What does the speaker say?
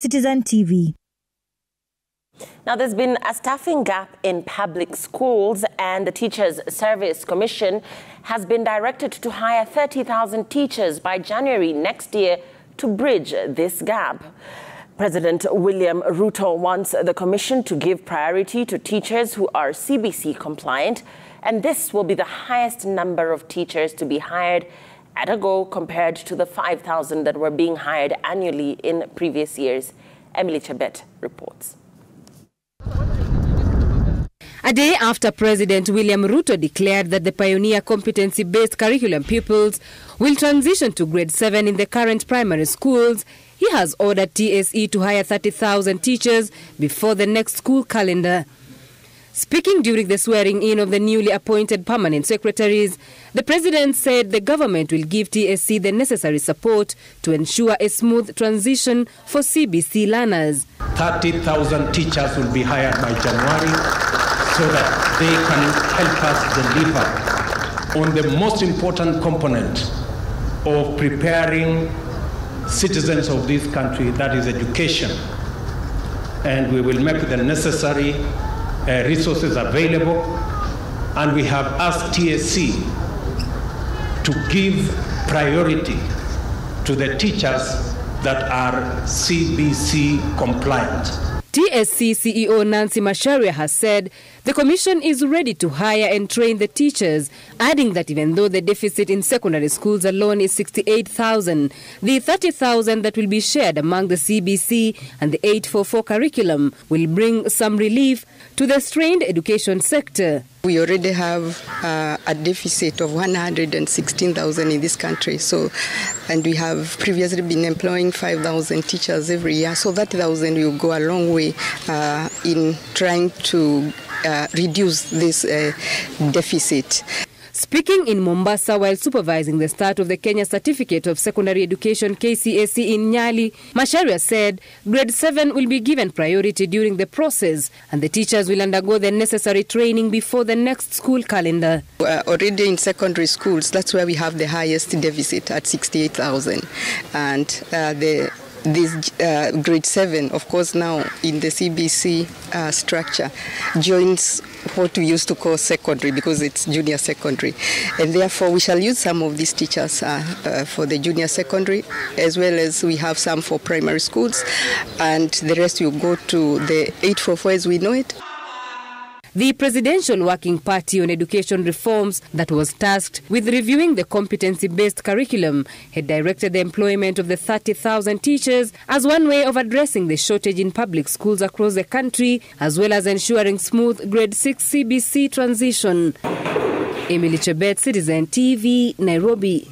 Citizen TV. Now, there's been a staffing gap in public schools, and the Teachers Service Commission has been directed to hire 30,000 teachers by January next year to bridge this gap. President William Ruto wants the commission to give priority to teachers who are CBC compliant, and this will be the highest number of teachers to be hired at a go compared to the 5,000 that were being hired annually in previous years. Emily Chebet reports. A day after President William Ruto declared that the pioneer competency-based curriculum pupils will transition to grade 7 in the current primary schools, he has ordered TSC to hire 30,000 teachers before the next school calendar. Speaking during the swearing-in of the newly appointed permanent secretaries, the president said the government will give TSC the necessary support to ensure a smooth transition for CBC learners. 30,000 teachers will be hired by January so that they can help us deliver on the most important component of preparing citizens of this country, that is education. And we will make the necessary resources available, and we have asked TSC to give priority to the teachers that are CBC compliant. TSC CEO Nancy Macharia has said the commission is ready to hire and train the teachers, adding that even though the deficit in secondary schools alone is 68,000, the 30,000 that will be shared among the CBC and the 844 curriculum will bring some relief to the strained education sector. We already have a deficit of 116,000 in this country. And we have previously been employing 5,000 teachers every year. So that 1,000 will go a long way in trying to reduce this deficit. Speaking in Mombasa while supervising the start of the Kenya Certificate of Secondary Education KCSE in Nyali, Macharia said grade 7 will be given priority during the process and the teachers will undergo the necessary training before the next school calendar. Already in secondary schools, that's where we have the highest deficit at 68,000. And this grade 7, of course, now in the CBC structure, joins what we used to call secondary because it's junior secondary. And therefore, we shall use some of these teachers for the junior secondary, as well as we have some for primary schools, and the rest will go to the 844 as we know it. The Presidential Working Party on Education Reforms that was tasked with reviewing the competency-based curriculum had directed the employment of the 30,000 teachers as one way of addressing the shortage in public schools across the country, as well as ensuring smooth grade 6 CBC transition. Emily Chebet, Citizen TV, Nairobi.